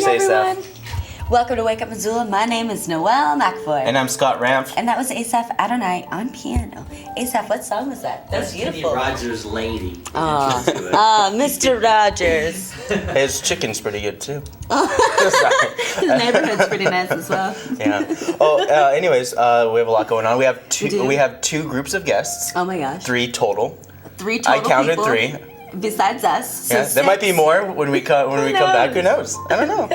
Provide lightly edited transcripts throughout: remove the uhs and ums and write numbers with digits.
morning, everyone. Welcome to Wake Up Missoula. My name is Noelle McFoy. And I'm Scott Ramp. And that was Asaph Adonai on piano. Asaph, what song was that? That's beautiful. Kenny Rogers' Lady. Mr. Rogers. His chicken's pretty good, too. His neighborhood's pretty nice as well. Yeah. Anyways, we have a lot going on. We have two groups of guests. Oh my gosh. 3 total. 3 total I counted people. 3. Besides us. So yeah, there might be more when we come back. Who knows? I don't know.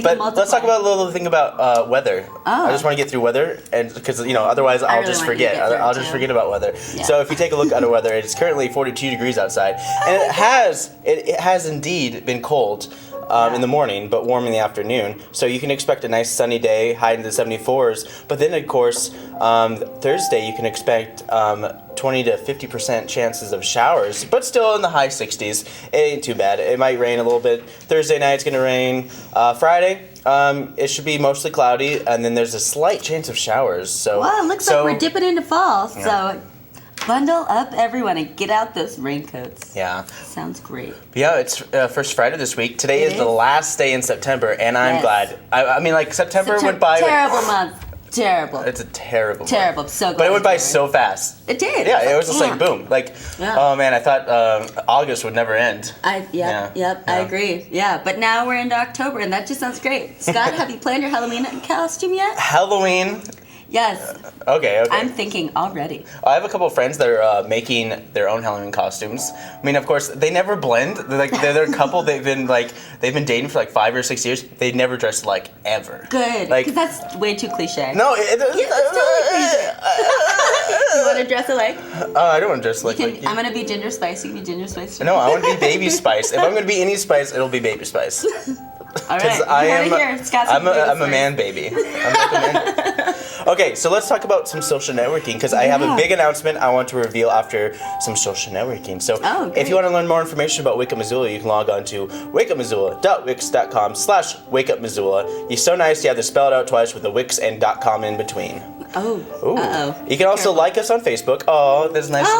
But let's talk about a little thing about weather. I just want to get through weather, and because otherwise I'll just forget. I'll just forget about weather. Yeah. So if you take a look at the weather, it's currently 42 degrees outside, and it has indeed been cold. In the morning, but warm in the afternoon. So you can expect a nice sunny day, high into the 74s. But then, of course, Thursday you can expect 20 to 50% chances of showers, but still in the high 60s. It ain't too bad. It might rain a little bit. Thursday night it's going to rain. Friday, it should be mostly cloudy, and then there's a slight chance of showers. So, well, it looks like we're dipping into fall. Yeah. So bundle up, everyone, and get out those raincoats. Yeah. Sounds great. Yeah, it's first Friday this week. Today is the last day in September, and I'm glad. I mean, September went by. Terrible month. Terrible. It's a terrible month. Terrible. So glad. But it went by so fast. It did. Yeah, it was just like boom. Oh man, I thought August would never end. Yep, I agree. Yeah, but now we're into October, and that just sounds great. Scott, have you planned your Halloween costume yet? Halloween? Yes. Okay. I'm thinking already. I have a couple of friends that are making their own Halloween costumes. I mean, of course, they never blend. They're a couple. They've been dating for 5 or 6 years. They never dressed ever. Good. Because that's way too cliche. No. It's totally cliche. You want to dress alike? I don't want to dress like. I'm gonna be Ginger Spice. You can be Ginger Spice too. No, I want to be Baby Spice. If I'm gonna be any Spice, it'll be Baby Spice. All right. I'm a man baby. I'm like a man. Okay, so let's talk about some social networking, because I have a big announcement I want to reveal after some social networking. So if you want to learn more information about Wake Up Missoula, you can log on to wakeupmissoula.wix.com/wakeupmissoula. You're so nice you have to spell it out twice with the Wix and .com in between. Oh. You can also like us on Facebook. Oh, there's a nice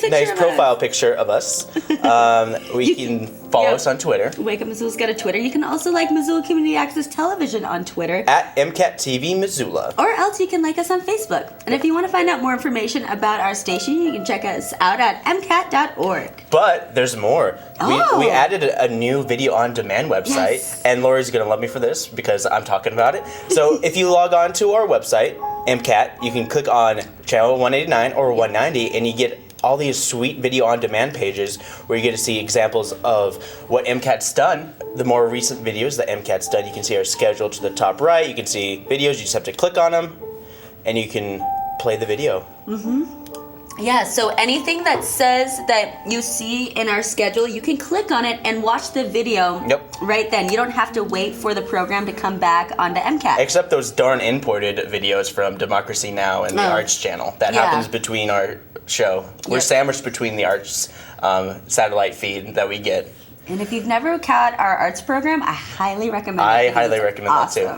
nice profile picture of us. You can follow us on Twitter. Wake Up Missoula's got a Twitter. You can also like Missoula Community Access Television on Twitter. At MCAT TV Missoula. Or else you can like us on Facebook. And if you want to find out more information about our station, you can check us out at mcat.org. But there's more. We added a new video on demand website, and Lori's going to love me for this because I'm talking about it. So if you log on to our website, MCAT, you can click on channel 189 or 190, and you get all these sweet video on demand pages where you get to see examples of what MCAT's done. The more recent videos that MCAT's done, you can see our schedule to the top right. You can see videos, you just have to click on them, and you can play the video. Yeah, so anything that says that you see in our schedule, you can click on it and watch the video right then. You don't have to wait for the program to come back onto MCAT. Except those darn imported videos from Democracy Now! And the Arts channel. That happens between our show. We're sandwiched between the Arts satellite feed that we get. And if you've never caught our arts program, I highly recommend it. I highly recommend that too.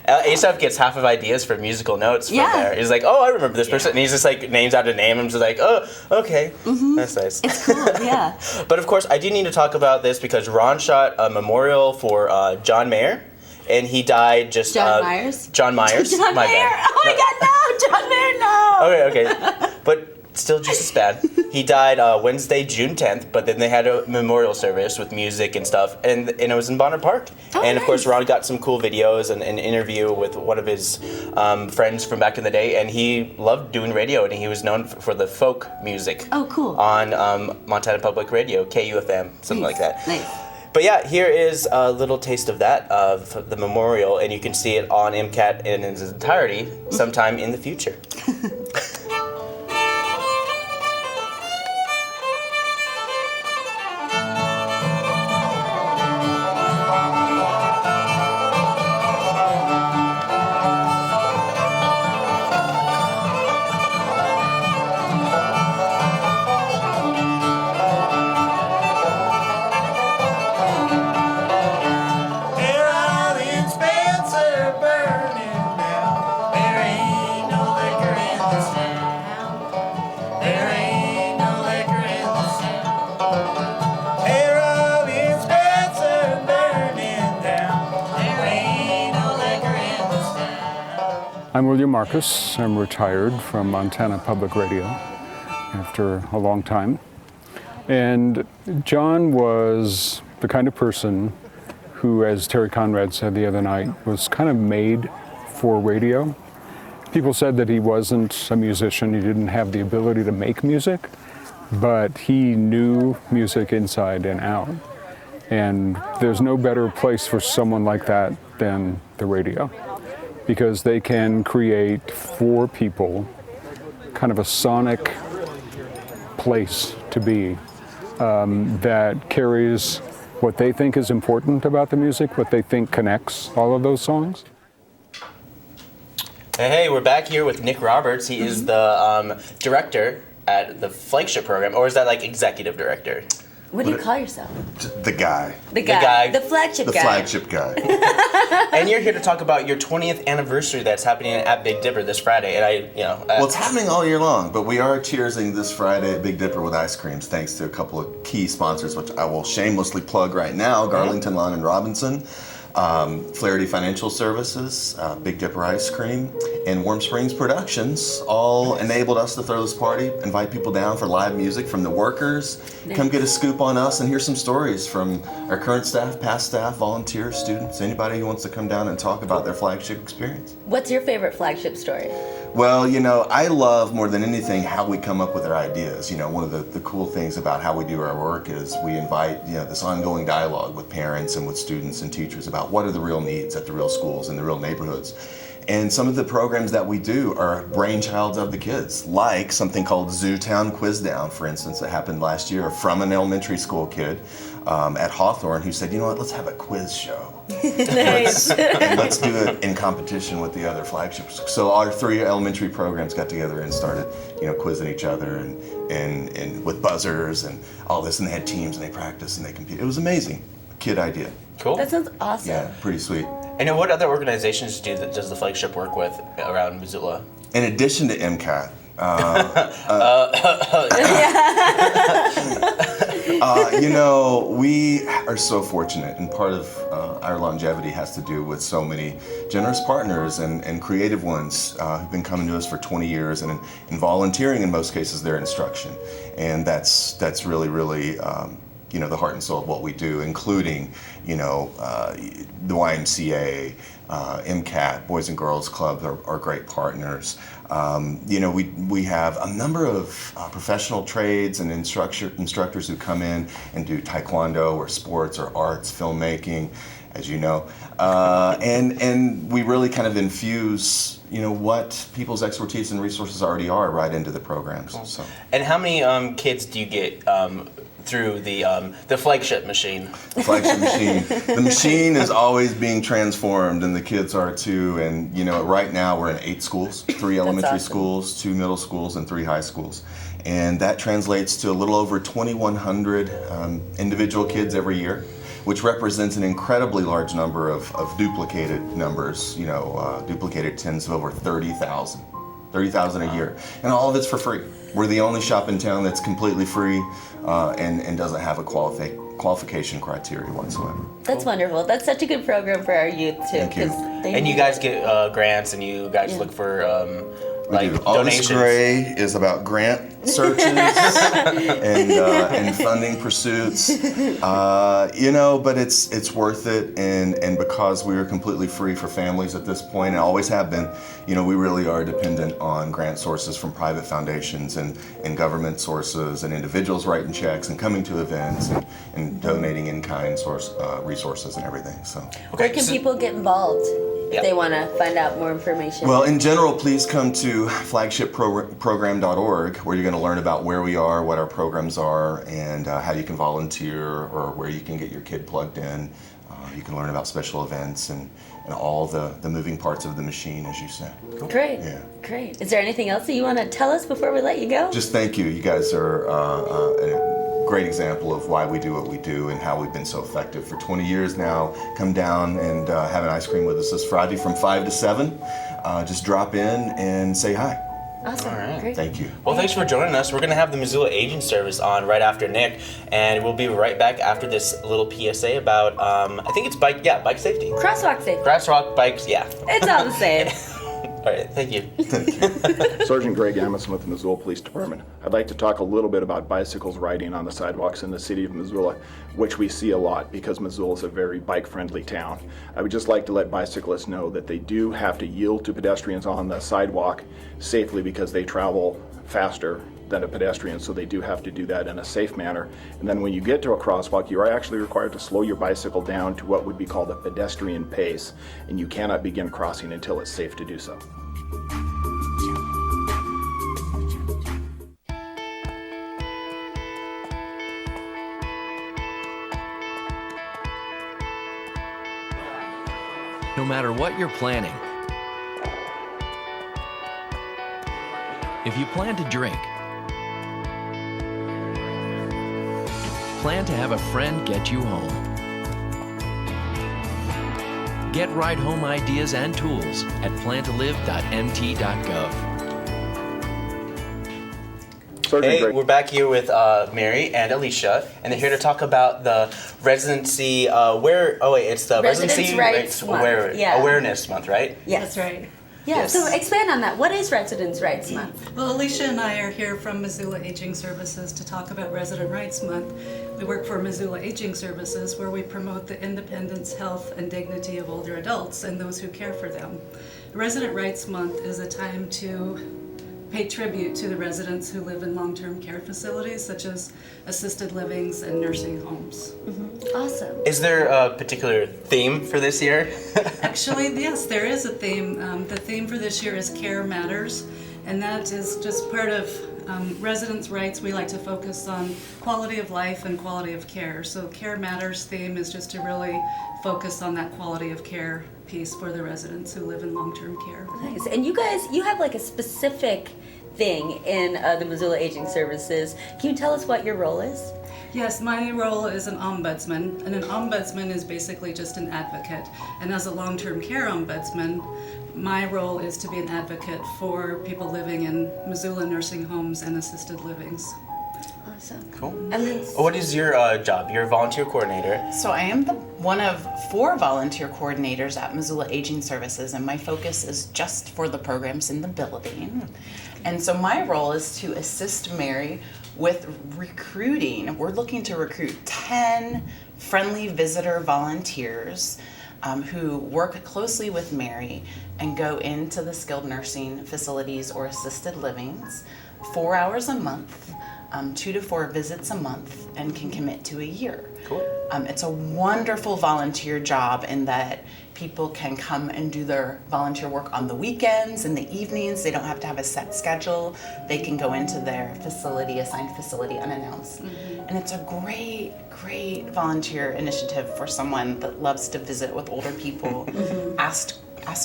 Asaph gets half of ideas for musical notes from there. He's like, oh, I remember this person. And he's just names out a name. I'm just like, oh, okay. That's nice. It's cool, yeah. But of course, I do need to talk about this because Ron shot a memorial for John Mayer. And he died just... John Myers? John Myers. John Mayer. Bad. Oh my God, no! John Mayer, no! Okay. But still just as bad. He died Wednesday, June 10th, but then they had a memorial service with music and stuff, and it was in Bonner Park. Of course, Ron got some cool videos and an interview with one of his friends from back in the day, and he loved doing radio, and he was known for the folk music. Oh, cool. On Montana Public Radio, KUFM, something like that. Nice. But yeah, here is a little taste of that, of the memorial, and you can see it on MCAT in its entirety sometime in the future. I'm William Marcus. I'm retired from Montana Public Radio after a long time. And John was the kind of person who, as Terry Conrad said the other night, was kind of made for radio. People said that he wasn't a musician, he didn't have the ability to make music, but he knew music inside and out. And there's no better place for someone like that than the radio, because they can create for people kind of a sonic place to be that carries what they think is important about the music, what they think connects all of those songs. Hey, we're back here with Nick Roberts. He is the director at the Flagship program, or is that like executive director? What do you call yourself? The guy. The guy. The flagship guy. The flagship guy. And you're here to talk about your 20th anniversary that's happening at Big Dipper this Friday. And well, it's happening all year long, but we are cheersing this Friday at Big Dipper with ice creams, thanks to a couple of key sponsors, which I will shamelessly plug right now: Garlington Lawn and Robinson, Flaherty Financial Services, Big Dipper Ice Cream, and Warm Springs Productions all enabled us to throw this party, invite people down for live music from the workers, come get a scoop on us and hear some stories from our current staff, past staff, volunteers, students, anybody who wants to come down and talk about their Flagship experience. What's your favorite Flagship story? Well, I love more than anything how we come up with our ideas. One of the cool things about how we do our work is we invite, this ongoing dialogue with parents and with students and teachers about what are the real needs at the real schools and the real neighborhoods. And some of the programs that we do are brainchilds of the kids, like something called Zootown Quiz Down, for instance, that happened last year from an elementary school kid at Hawthorne who said, let's have a quiz show. Nice. Let's do it in competition with the other flagships. So our 3 elementary programs got together and started, quizzing each other and with buzzers and all this, and they had teams and they practiced and they competed. It was amazing. Kid idea. Cool. That sounds awesome. Yeah, pretty sweet. And what other organizations does the Flagship work with around Missoula? In addition to MCAT, we are so fortunate, and part of our longevity has to do with so many generous partners and creative ones who've been coming to us for 20 years and volunteering in most cases their instruction. And that's really, really the heart and soul of what we do, including, the YMCA, MCAT, Boys and Girls Club are great partners. We have a number of professional trades and instructors who come in and do taekwondo or sports or arts, filmmaking, as you know. And we really kind of infuse, what people's expertise and resources already are right into the programs. Cool. So. And how many kids do you get through the Flagship machine? The Flagship machine. The machine is always being transformed, and the kids are too. And right now we're in 8 schools: 3 elementary schools, 2 middle schools, and 3 high schools. And that translates to a little over 2,100 individual kids every year, which represents an incredibly large number of duplicated numbers. Duplicated tens of over 30,000 a year, and all of it's for free. We're the only shop in town that's completely free and doesn't have a qualification criteria whatsoever. That's wonderful. That's such a good program for our youth too. Thank you. And you guys get grants, and you guys look for donations. August Gray is about grant searches and funding pursuits. But it's worth it, and because we are completely free for families at this point, and always have been, we really are dependent on grant sources from private foundations and government sources and individuals writing checks and coming to events and donating in-kind resources and everything. So where can people get involved if they want to find out more information? Well, in general, please come to flagshipprogram.org, where you're going to learn about where we are, what our programs are, and how you can volunteer, or where you can get your kid plugged in. You can learn about special events and all the moving parts of the machine, as you said. Cool. Great. Yeah. Great. Is there anything else that you want to tell us before we let you go? Just thank you. You guys are a great example of why we do what we do and how we've been so effective for 20 years now. Come down and have an ice cream with us this Friday from 5 to 7. Just drop in and say hi. Awesome. All right. Great. Thank you. Well, thanks for joining us. We're going to have the Missoula Aging Service on right after Nick, and we'll be right back after this little PSA about, I think it's bike safety. Crosswalk safety. Crosswalk, bikes, yeah. It's all the same. All right, thank you. Sergeant Greg Amos with the Missoula Police Department. I'd like to talk a little bit about bicycles riding on the sidewalks in the city of Missoula, which we see a lot because Missoula is a very bike-friendly town. I would just like to let bicyclists know that they do have to yield to pedestrians on the sidewalk safely because they travel faster than a pedestrian, so they do have to do that in a safe manner. And then when you get to a crosswalk, you are actually required to slow your bicycle down to what would be called a pedestrian pace, and you cannot begin crossing until it's safe to do so. No matter what you're planning, if you plan to drink, plan to have a friend get you home. Get ride home ideas and tools at plantolive.mt.gov. Hey, we're back here with Mary and Alicia, and they're here to talk about the residency. It's the Residency Rights Month. Awareness Month, right? Yes. That's right. Yeah, so expand on that. What is Residents' Rights Month? Well, Alicia and I are here from Missoula Aging Services to talk about Resident Rights Month. We work for Missoula Aging Services, where we promote the independence, health, and dignity of older adults and those who care for them. Resident Rights Month is a time to pay tribute to the residents who live in long-term care facilities, such as assisted livings and nursing homes. Awesome. Is there a particular theme for this year? Actually, yes, there is a theme. The theme for this year is Care Matters, and that is just part of residents' rights. We like to focus on quality of life and quality of care. So Care Matters theme is just to really focus on that quality of care piece for the residents who live in long-term care. Nice. And you guys, you have like a specific thing in the Missoula Aging Services. Can you tell us what your role is? Yes, my role is an ombudsman, and an ombudsman is basically just an advocate. And as a long-term care ombudsman, my role is to be an advocate for people living in Missoula nursing homes and assisted livings. Awesome. Cool. And then, What is your job? You're a volunteer coordinator. So I am one of 4 volunteer coordinators at Missoula Aging Services, and my focus is just for the programs in the building. And so my role is to assist Mary with recruiting. We're looking to recruit 10 friendly visitor volunteers who work closely with Mary and go into the skilled nursing facilities or assisted livings 4 hours a month. 2 to 4 visits a month, and can commit to a year. Cool. It's a wonderful volunteer job in that people can come and do their volunteer work on the weekends and the evenings. They don't have to have a set schedule. They can go into their assigned facility unannounced. And it's a great volunteer initiative for someone that loves to visit with older people, ask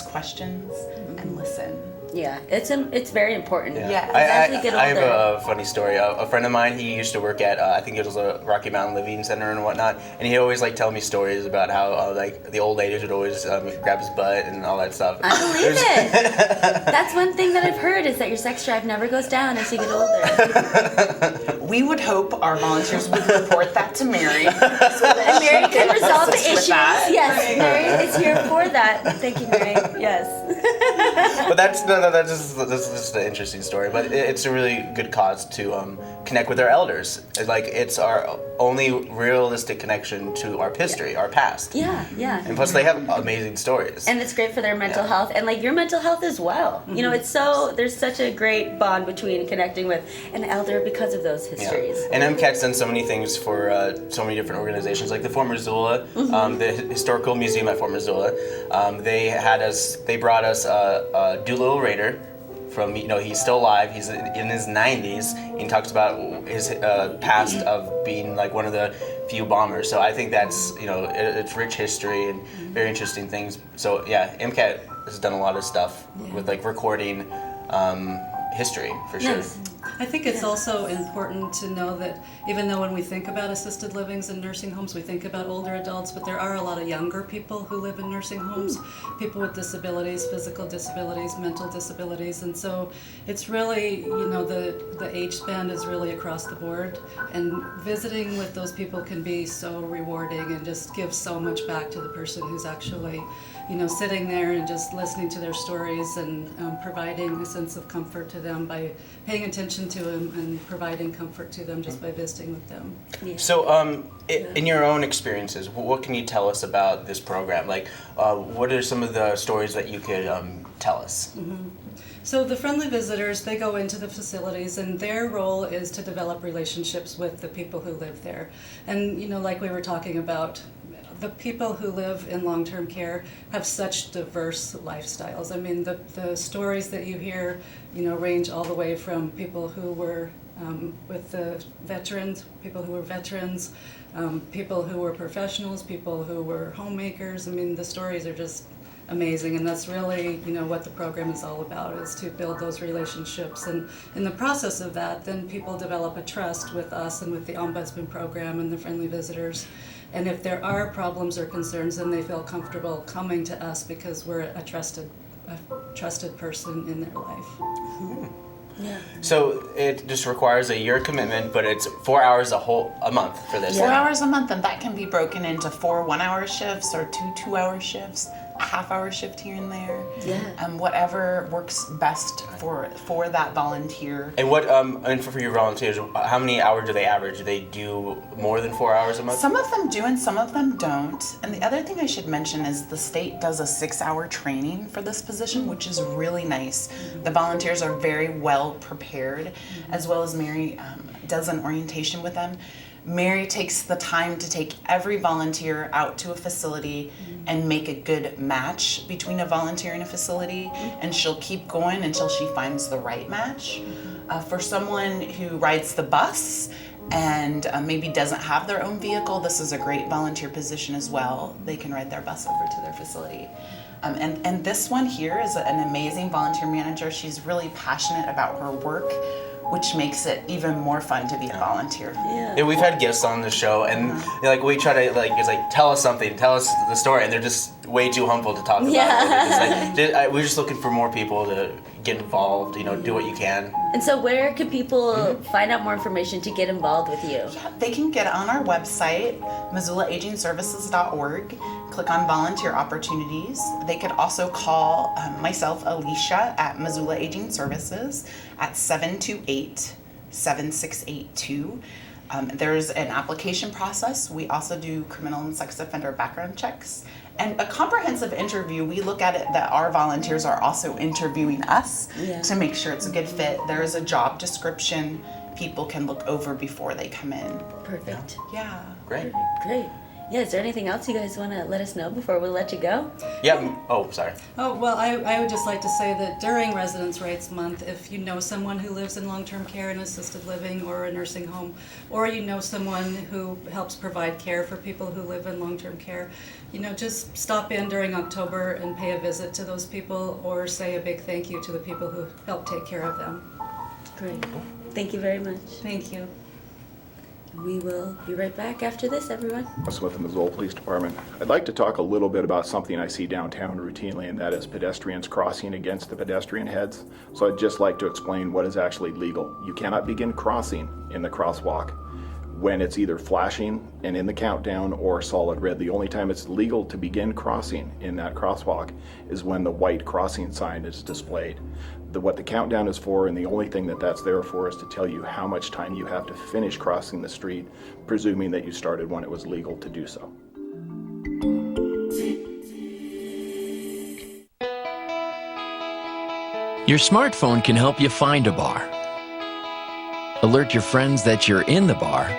questions, and listen. yeah, it's very important. Yeah. As we get I have older. a funny story. A friend of mine, he used to work at, I think it was a Rocky Mountain Living Center and whatnot, and he'd always like tell me stories about how like the old ladies would always grab his butt and all that stuff. I believe it. That's one thing that I've heard is that your sex drive never goes down as you get older. We would hope our volunteers would report that to Mary. So that And Mary can resolve the assist with issues. that. Yes, Mary is here for that. Thank you, Mary. Yes. But that's just an interesting story. But it's a really good cause to connect with our elders. It's our only realistic connection to our history, our past. Yeah. And plus, they have amazing stories. And it's great for their mental health and like your mental health as well. You know, there's such a great bond between connecting with an elder because of those histories. And MCAT's done so many things for so many different organizations, like the Fort Missoula, the Historical Museum at Fort Missoula. They brought us Doolittle Raider from, he's still alive, he's in his 90s, and he talks about his past of being like one of the few bombers. So I think that's, it's rich history and very interesting things. So yeah, MCAT has done a lot of stuff with like recording history for sure. Nice. I think it's also important to know that even though when we think about assisted livings and nursing homes, we think about older adults, but there are a lot of younger people who live in nursing homes, people with disabilities, physical disabilities, mental disabilities, and so it's really, the age span is really across the board, and visiting with those people can be so rewarding and just give so much back to the person who's actually sitting there and just listening to their stories and providing a sense of comfort to them by paying attention to them and providing comfort to them just by visiting with them. Yeah. So, in your own experiences, what can you tell us about this program? Like, what are some of the stories that you could tell us? Mm-hmm. So the friendly visitors, they go into the facilities, and their role is to develop relationships with the people who live there. And, like we were talking about, the people who live in long-term care have such diverse lifestyles. I mean, the stories that you hear, range all the way from people who were with the veterans, people who were veterans, people who were professionals, people who were homemakers. I mean, the stories are just amazing, and that's really, what the program is all about, is to build those relationships. And in the process of that, then people develop a trust with us and with the Ombudsman program and the friendly visitors. And if there are problems or concerns, then they feel comfortable coming to us because we're a trusted person in their life. Yeah. So it just requires a year commitment, but it's 4 hours a month for this. 4 hours a month, and that can be broken into 4 1-hour shifts or 2 2-hour shifts, a half-hour shift here and there. Yeah. Whatever works best for that volunteer. And what and for your volunteers, how many hours do they average? Do they do more than 4 hours a month? Some of them do and some of them don't. And the other thing I should mention is the state does a 6-hour training for this position, which is really nice. The volunteers are very well prepared, as well as Mary does an orientation with them. Mary takes the time to take every volunteer out to a facility and make a good match between a volunteer and a facility, and she'll keep going until she finds the right match. For someone who rides the bus and maybe doesn't have their own vehicle, this is a great volunteer position as well. They can ride their bus over to their facility. And this one here is an amazing volunteer manager. She's really passionate about her work, which makes it even more fun to be a volunteer. Yeah. Yeah, we've had guests on the show, and we try to it's like, tell us something, tell us the story, and they're just way too humble to talk about it. We're just looking for more people to get involved, do what you can. And so where can people find out more information to get involved with you? Yeah, they can get on our website, MissoulaAgingServices.org, click on volunteer opportunities. They could also call myself, Alicia, at Missoula Aging Services at 728-7682. There's an application process. We also do criminal and sex offender background checks. And a comprehensive interview, we look at it that our volunteers are also interviewing us to make sure it's a good fit. There is a job description people can look over before they come in. Perfect. Yeah. Great. Great. Yeah, is there anything else you guys want to let us know before we let you go? Yeah. Oh, sorry. Oh, well, I would just like to say that during Residents' Rights Month, if you know someone who lives in long-term care and assisted living or a nursing home, or you know someone who helps provide care for people who live in long-term care, just stop in during October and pay a visit to those people, or say a big thank you to the people who help take care of them. Great. Thank you very much. Thank you. We will be right back after this, everyone. With the Missoula Police Department. I'd like to talk a little bit about something I see downtown routinely, and that is pedestrians crossing against the pedestrian heads. So I'd just like to explain what is actually legal. You cannot begin crossing in the crosswalk when it's either flashing and in the countdown or solid red. The only time it's legal to begin crossing in that crosswalk is when the white crossing sign is displayed. What the countdown is for, and the only thing that's there for, is to tell you how much time you have to finish crossing the street, presuming that you started when it was legal to do so. Your smartphone can help you find a bar, alert your friends that you're in the bar,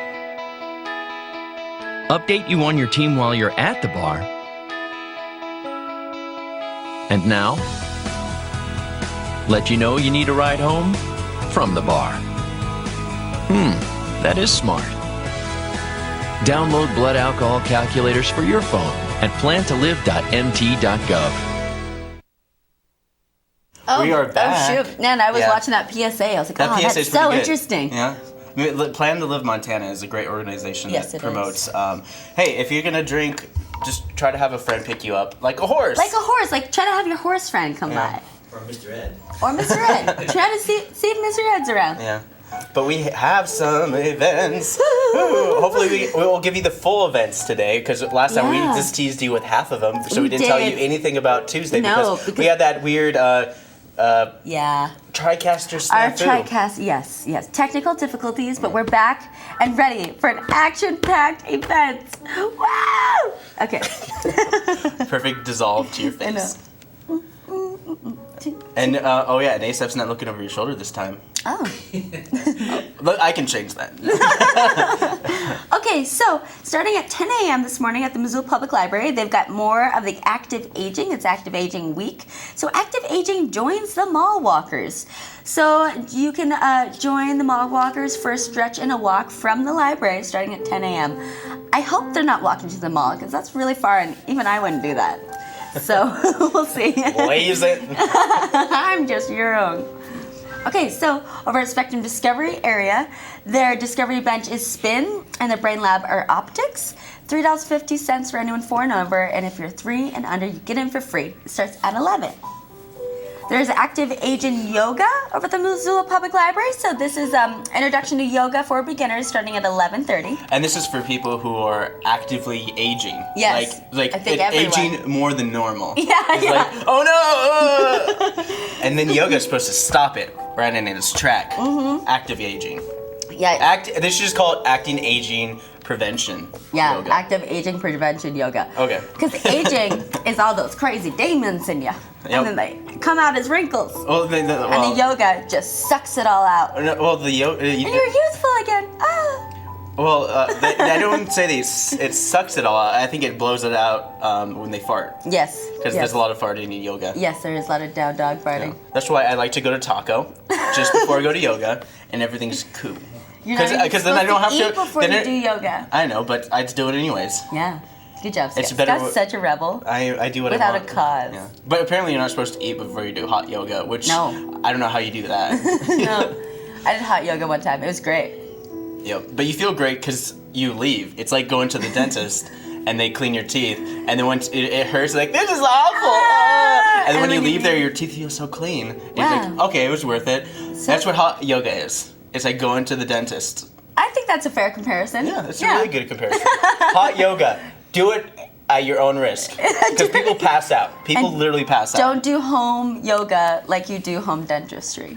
update you on your team while you're at the bar, and now, let you know you need a ride home from the bar. That is smart. Download blood alcohol calculators for your phone at plantolive.mt.gov. We are back. Oh, shoot. Man, I was watching that PSA. I was like, that PSA that's is so pretty good. interesting. Yeah. Plan to Live Montana is a great organization that promotes, is. Hey, if you're going to drink, just try to have a friend pick you up like a horse. Like a horse. Like, try to have your horse friend come by. Or Mr. Ed. Or Mr. Ed. Try to see if Mr. Ed's around. Yeah. But we have some events. Hopefully we will give you the full events today, because last time we just teased you with half of them, so we didn't tell you anything about Tuesday because we had that weird TriCaster snafu. Our TriCast, yes. Technical difficulties, but we're back and ready for an action-packed event. Wow! Okay. Perfect dissolve to your face. I know. And and Asaph's not looking over your shoulder this time. Oh. Look, I can change that. Okay, so starting at 10 a.m. this morning at the Missoula Public Library, they've got more of the Active Aging. It's Active Aging Week. So Active Aging joins the Mall Walkers. So you can join the Mall Walkers for a stretch and a walk from the library starting at 10 a.m. I hope they're not walking to the mall, because that's really far, and even I wouldn't do that. So we'll see. Blaze it. I'm just your own. Okay, so over at Spectrum Discovery area, their Discovery Bench is Spin, and their Brain Lab are Optics. $3.50 for anyone 4 and over, and if you're 3 and under, you get in for free. It starts at 11. There's Active Aging Yoga over at the Missoula Public Library. So this is Introduction to Yoga for Beginners starting at 11:30. And this is for people who are actively aging. Yes. Like I think aging more than normal. Yeah. Like, oh no! And then yoga is supposed to stop it right in its track. Mm-hmm. Active aging. Yeah. They should just call it acting aging prevention. Yeah, yoga. Active Aging Prevention Yoga. Okay. Because aging is all those crazy demons in you. Yep. And then they come out as wrinkles. Well, and the yoga just sucks it all out. Well, the yoga. And you're youthful again. Ah. Well, I don't say it sucks it all out. I think it blows it out when they fart. Yes. Because there's a lot of farting in yoga. Yes, there is a lot of down dog farting. Yeah. That's why I like to go to taco just before I go to yoga, and everything's cool. Because then I don't have to eat before you do yoga. I know, but I do it anyways. Yeah. Good job, Scott. It's better. Scott's such a rebel. I do what without I want. a cause. Yeah. But apparently you're not supposed to eat before you do hot yoga, which I don't know how you do that. No. I did hot yoga one time. It was great. Yep. But you feel great because you leave. It's like going to the dentist and they clean your teeth, and then when it hurts, like, this is awful. And then when you leave there, your teeth feel so clean. And you're like, okay, it was worth it. So that's what hot yoga is. It's like going to the dentist. I think that's a fair comparison. Yeah, that's a really good comparison. Hot yoga. Do it at your own risk. Because people pass out. People literally pass out. Don't do home yoga like you do home dentistry.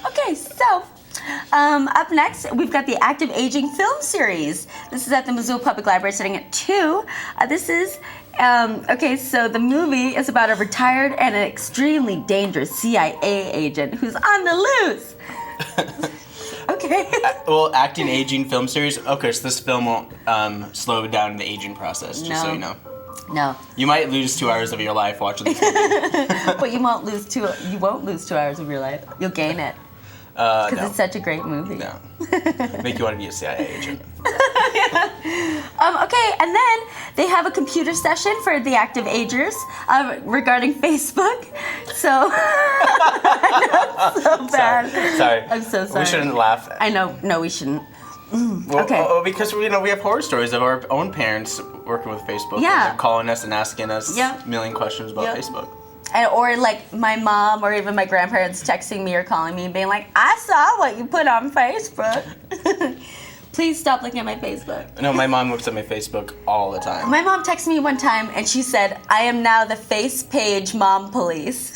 Okay, so up next, we've got the Active Aging film series. This is at the Missoula Public Library starting at 2. This is, so the movie is about a retired and an extremely dangerous CIA agent who's on the loose. Okay. Well, Acting Aging film series. Okay, so this film won't slow down the aging process, just so you know. No. You might lose 2 hours of your life watching this movie. But you won't lose 2 hours of your life. You'll gain it. Because it's such a great movie. No. Make you want to be a CIA agent. Okay, and then they have a computer session for the active agers regarding Facebook. So, I know it's so bad. Sorry. I'm so sorry. We shouldn't laugh. I know. No, we shouldn't. Well, okay. Because we have horror stories of our own parents working with Facebook. Yeah. And they're calling us and asking us a million questions about Facebook. Or like my mom or even my grandparents texting me or calling me and being like, I saw what you put on Facebook. Please stop looking at my Facebook. No, my mom looks at my Facebook all the time. My mom texted me one time and she said, I am now the face page mom police.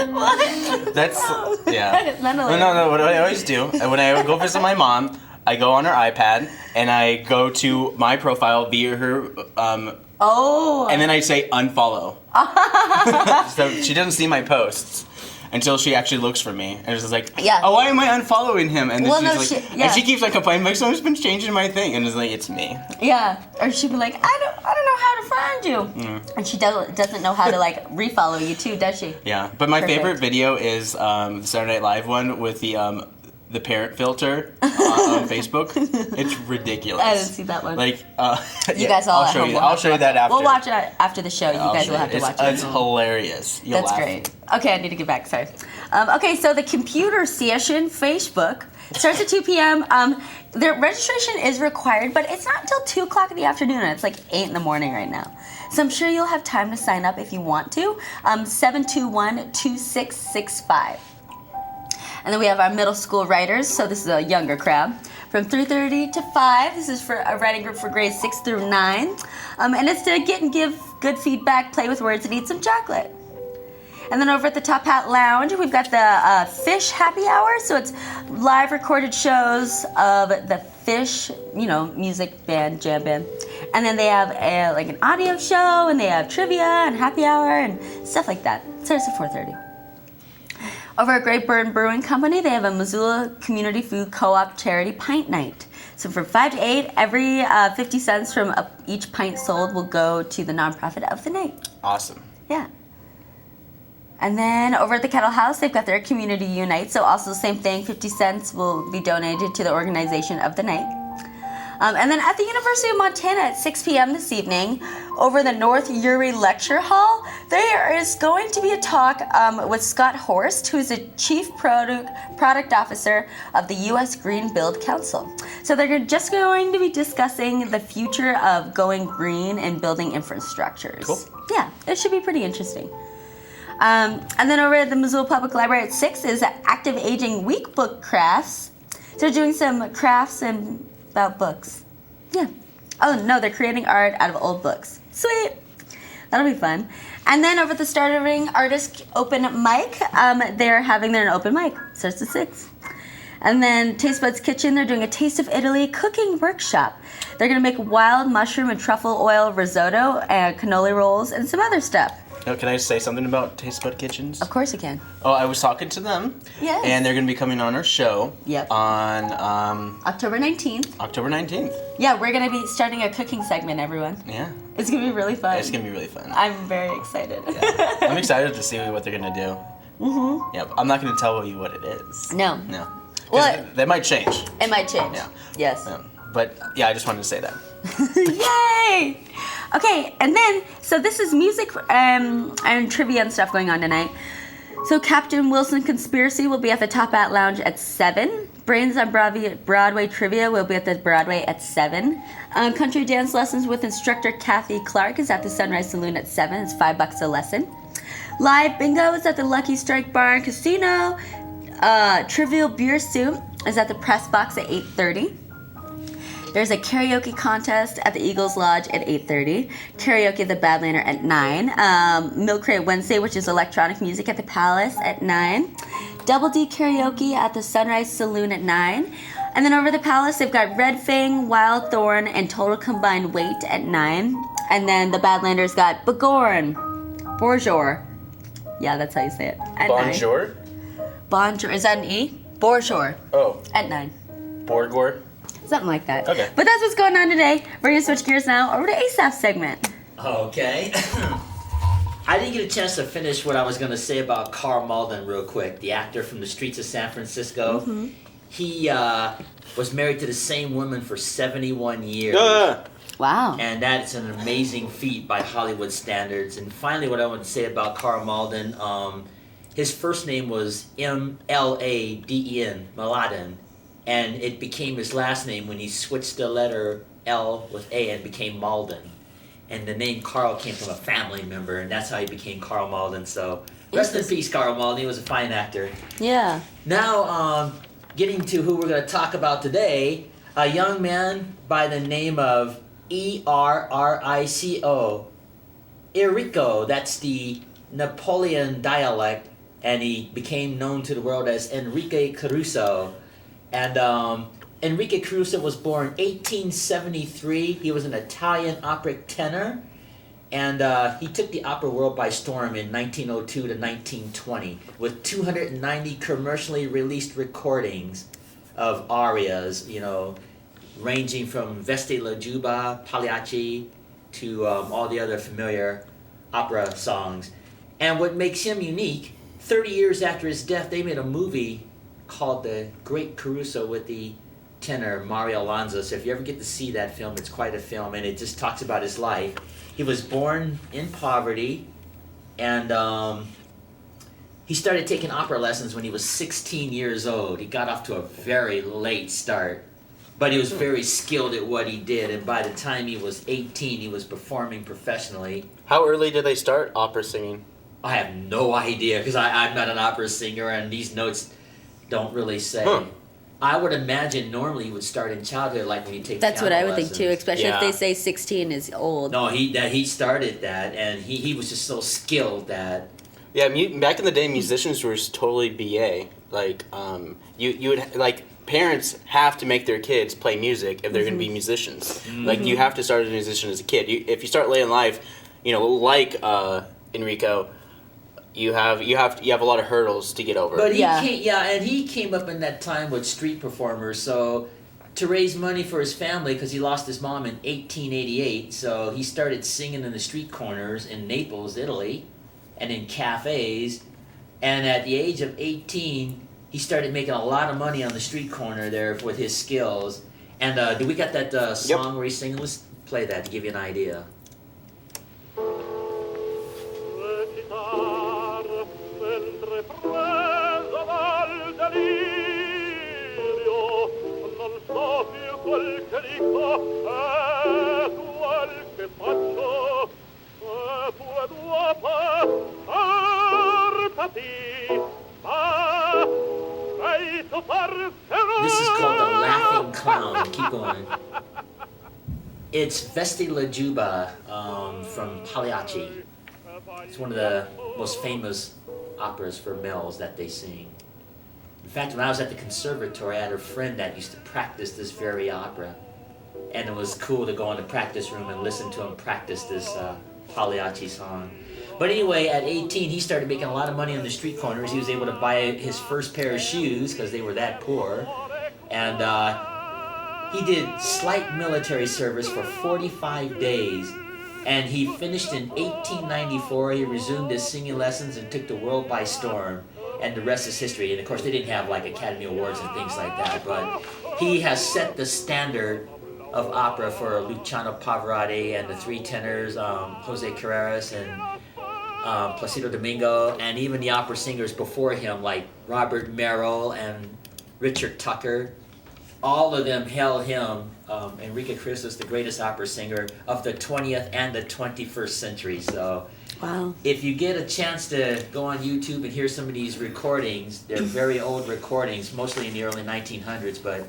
What? That's, yeah. No, what I always do, when I go visit my mom, I go on her iPad and I go to my profile via her, and then I say unfollow. So she doesn't see my posts until she actually looks for me. And it's just like, oh, why am I unfollowing him? And then and she keeps like complaining, like, someone's been changing my thing. And it's like, it's me. Yeah. Or she'd be like, I don't know how to find you. And she doesn't know how to like refollow you too, does she? Yeah. But my favorite video is the Saturday Night Live one with the the parent filter on Facebook. It's ridiculous. I didn't see that one. Like, you guys all I'll show you. I'll show you that after. We'll watch it after the show. You guys will have to watch it. It's hilarious. You'll That's laugh. great. Okay, I need to get back. Sorry. Okay, so the computer session Facebook starts at 2 p.m. The registration is required, but it's not until 2 o'clock in the afternoon, and it's like 8 in the morning right now. So I'm sure you'll have time to sign up if you want to. 721-2665. And then we have our middle school writers, so this is a younger crowd. From 3:30 to 5, this is for a writing group for grades 6 through 9. And it's to get and give good feedback, play with words, and eat some chocolate. And then over at the Top Hat Lounge, we've got the Fish Happy Hour. So it's live recorded shows of the Fish, music band, jam band. And then they have an audio show, and they have trivia and happy hour and stuff like that. It starts at 4:30. Over at Great Burn Brewing Company, they have a Missoula Community Food Co-op Charity Pint Night. So from 5 to 8, every 50 cents from each pint sold will go to the nonprofit of the night. Awesome. Yeah. And then over at the Kettle House, they've got their Community Unite. So also the same thing, 50 cents will be donated to the organization of the night. And then at the University of Montana at 6 p.m. this evening, over the North Uri Lecture Hall, there is going to be a talk with Scott Horst, who is the Chief Product Officer of the U.S. Green Build Council. So they're just going to be discussing the future of going green and building infrastructures. Cool. Yeah, it should be pretty interesting. And then over at the Missoula Public Library at 6 is Active Aging Week Book Crafts. So they're doing some crafts and about books. Yeah. Oh, no, they're creating art out of old books. Sweet. That'll be fun. And then over at the Starting Artist Open Mic, they're having their open mic. Starts at 6. And then Taste Buds Kitchen, they're doing a Taste of Italy cooking workshop. They're going to make wild mushroom and truffle oil risotto and cannoli rolls and some other stuff. Now, can I say something about Taste Bud Kitchens? Of course you can. Oh, I was talking to them. Yes. And they're going to be coming on our show. Yep. On October 19th. October 19th. Yeah, we're going to be starting a cooking segment, everyone. Yeah. It's going to be really fun. It's going to be really fun. I'm very excited. Yeah. I'm excited to see what they're going to do. Mm-hmm. Yeah, I'm not going to tell you what it is. No. No. Well, they might change. It might change. Yeah. Yes. But yeah, I just wanted to say that. Yay! Okay, and then, so this is music and trivia and stuff going on tonight. So Captain Wilson Conspiracy will be at the Top Hat Lounge at 7. Brains on Broadway Trivia will be at the Broadway at 7. Country dance lessons with instructor Kathy Clark is at the Sunrise Saloon at 7. It's $5 a lesson. Live bingo is at the Lucky Strike Bar and Casino. Trivial Beer Soup is at the Press Box at 8:30. There's a karaoke contest at the Eagles Lodge at 8:30. Karaoke at the Badlander at 9. Milk Crate Wednesday, which is electronic music at the Palace at 9. Double D karaoke at the Sunrise Saloon at 9. And then over the Palace, they've got Red Fang, Wild Thorn, and Total Combined Weight at 9. And then the Badlanders got Bonjour. Yeah, that's how you say it. At Bonjour? 9. Bonjour. Is that an E? Bonjour. Oh. At 9. Borgor? Something like that. Okay. But that's what's going on today. We're going to switch gears now over to Asaph's segment. Okay. I didn't get a chance to finish what I was going to say about Carl Malden real quick, the actor from the streets of San Francisco. Mm-hmm. He was married to the same woman for 71 years. Wow. And that's an amazing feat by Hollywood standards. And finally, what I want to say about Carl Malden, his first name was M-L-A-D-E-N, Maladen. And it became his last name when he switched the letter L with A and became Malden. And the name Carl came from a family member, and that's how he became Carl Malden. So rest in peace, Carl Malden. He was a fine actor. Yeah. Now, getting to who we're going to talk about today, a young man by the name of E-R-R-I-C-O. Enrico, that's the Napoleon dialect, and he became known to the world as Enrique Caruso. And Enrique Caruso was born 1873. He was an Italian opera tenor, and he took the opera world by storm in 1902 to 1920 with 290 commercially released recordings of arias, ranging from Veste la Juba, Pagliacci, to all the other familiar opera songs. And what makes him unique, 30 years after his death, they made a movie called The Great Caruso with the tenor Mario Lanza. So if you ever get to see that film, it's quite a film, and it just talks about his life. He was born in poverty, and he started taking opera lessons when he was 16 years old. He got off to a very late start, but he was very skilled at what he did, and by the time he was 18, he was performing professionally. How early did they start opera singing? I have no idea, because I'm not an opera singer, and these notes don't really say. I would imagine normally you would start in childhood, like when you take That's what I would lessons. think too, especially if they say 16 is old. No, he started that, and he was just so skilled that. Yeah, back in the day, musicians were totally BA. Like, you would, like, parents have to make their kids play music if they're going to be musicians. Like, you have to start as a musician as a kid. If you start late in life, like Enrico, you have a lot of hurdles to get over. But he came up in that time with street performers, so to raise money for his family, because he lost his mom in 1888, so he started singing in the street corners in Naples, Italy, and in cafes, and at the age of 18, he started making a lot of money on the street corner there with his skills. And do we got that song where he's singing? Let's play that to give you an idea. This is called The Laughing Clown. Keep going. It's Vesti la Juba from Pagliacci. It's one of the most famous operas for males that they sing. In fact, when I was at the conservatory, I had a friend that used to practice this very opera. And it was cool to go in the practice room and listen to him practice this Pagliacci song. But anyway, at 18, he started making a lot of money on the street corners. He was able to buy his first pair of shoes because they were that poor. And he did slight military service for 45 days. And he finished in 1894. He resumed his singing lessons and took the world by storm. And the rest is history. And of course, they didn't have like Academy Awards and things like that. But he has set the standard of opera for Luciano Pavarotti and the three tenors, Jose Carreras and Placido Domingo, and even the opera singers before him like Robert Merrill and Richard Tucker. All of them hail him, Enrique Caruso, the greatest opera singer of the 20th and the 21st century. So wow. If you get a chance to go on YouTube and hear some of these recordings, they're very old recordings, mostly in the early 1900s, but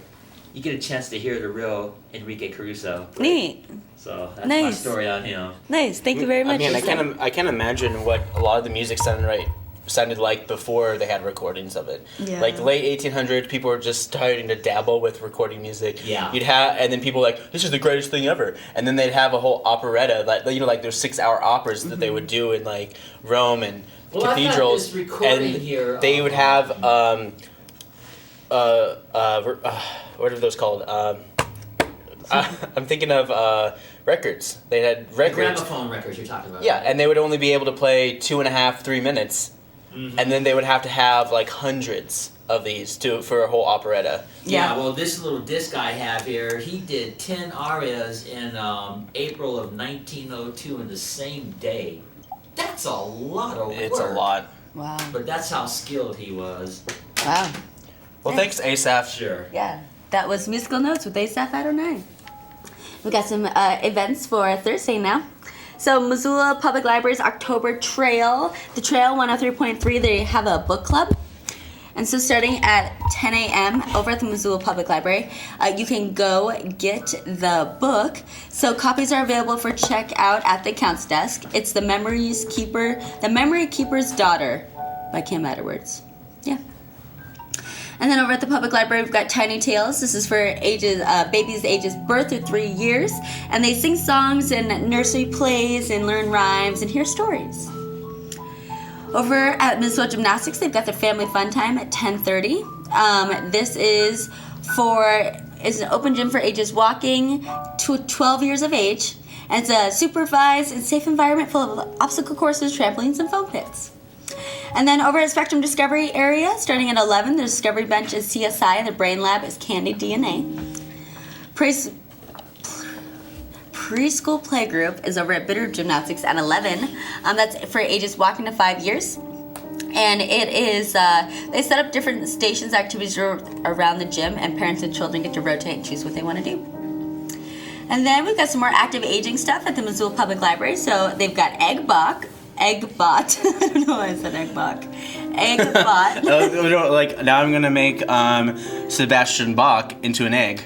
you get a chance to hear the real Enrique Caruso. Neat. So that's my story on him. Nice. Thank you very much. I can't imagine what a lot of the music sounded like before they had recordings of it. Yeah. Like the late 1800s, people were just starting to dabble with recording music. Yeah. And then people were like, this is the greatest thing ever. And then they'd have a whole operetta, like those 6-hour operas that they would do in like Rome and cathedrals. I've got this recording here. They would have what are those called? I'm thinking of records. They had records. The gramophone records you're talking about. Yeah, and they would only be able to play 2.5-3 minutes, and then they would have to have like hundreds of these for a whole operetta. Yeah, well, this little disc I have here, he did 10 arias in April of 1902 in the same day. That's a lot of work. It's a lot. Wow. But that's how skilled he was. Wow. Well, thanks, Asaph. Sure. Yeah. That was Musical Notes with Asaph 809. We got some events for Thursday now. So Missoula Public Library's October Trail. The Trail 103.3, they have a book club. And so starting at 10 a.m. over at the Missoula Public Library, you can go get the book. So copies are available for checkout at the accounts desk. It's The Memory Keeper's Daughter by Kim Edwards. Yeah. And then over at the public library, we've got Tiny Tales. This is for babies ages birth through 3 years. And they sing songs and nursery plays and learn rhymes and hear stories. Over at Missoula Gymnastics, they've got their family fun time at 10:30. This is an open gym for ages walking to 12 years of age. And it's a supervised and safe environment full of obstacle courses, trampolines, and foam pits. And then over at Spectrum Discovery area, starting at 11, the Discovery Bench is CSI, and the Brain Lab is Candy DNA. Preschool Playgroup is over at Bitter Gymnastics at 11. That's for ages walking to 5 years. And it is, they set up different stations, activities around the gym, and parents and children get to rotate and choose what they want to do. And then we've got some more active aging stuff at the Missoula Public Library. So they've got Eggbot. I don't know why I said Eggbot. Eggbot. Now I'm gonna make Sebastian Bach into an egg.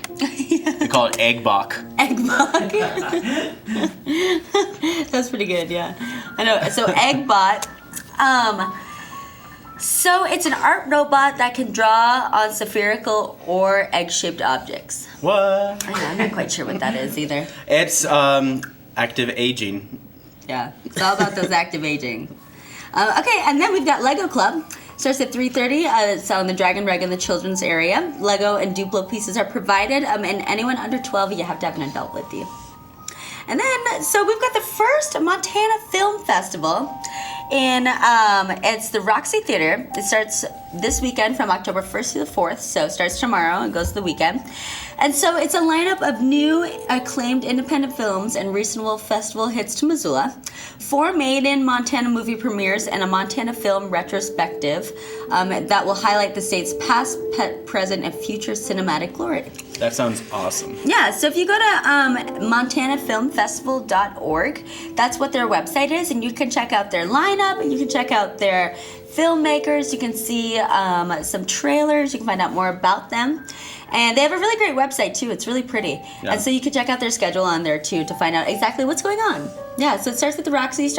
We call it Eggbot. Eggbot. That's pretty good, yeah. I know. So Eggbot. So it's an art robot that can draw on spherical or egg-shaped objects. What? I'm not quite sure what that is either. It's active aging. Yeah, it's all about those active aging. Okay, and then we've got Lego Club. Starts at 3:30. It's on the Dragon Reg in the children's area. Lego and Duplo pieces are provided, and anyone under 12, you have to have an adult with you. And then, so we've got the first Montana Film Festival it's the Roxy Theater. It starts this weekend from October 1st to the 4th, so it starts tomorrow and goes to the weekend. And so it's a lineup of new acclaimed independent films and recent festival hits to Missoula, 4 made-in Montana movie premieres, and a Montana film retrospective that will highlight the state's past, present, and future cinematic glory. That sounds awesome. Yeah, so if you go to montanafilmfestival.org, that's what their website is, and you can check out their lineup, and you can check out their filmmakers, you can see some trailers, you can find out more about them. And they have a really great website, too. It's really pretty. Yeah. And so you can check out their schedule on there, too, to find out exactly what's going on. Yeah, so it starts with the Roxy.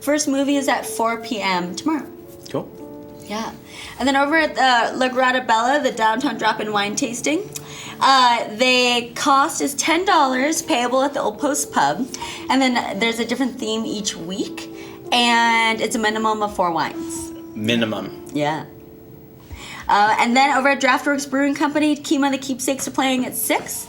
First movie is at 4 p.m. tomorrow. Cool. Yeah. And then over at La Grata Bella, the downtown drop-in wine tasting, the cost is $10, payable at the Old Post Pub. And then there's a different theme each week. And it's a minimum of 4 wines. Minimum. Yeah. And then over at Draftworks Brewing Company, Kima the Keepsakes are playing at 6.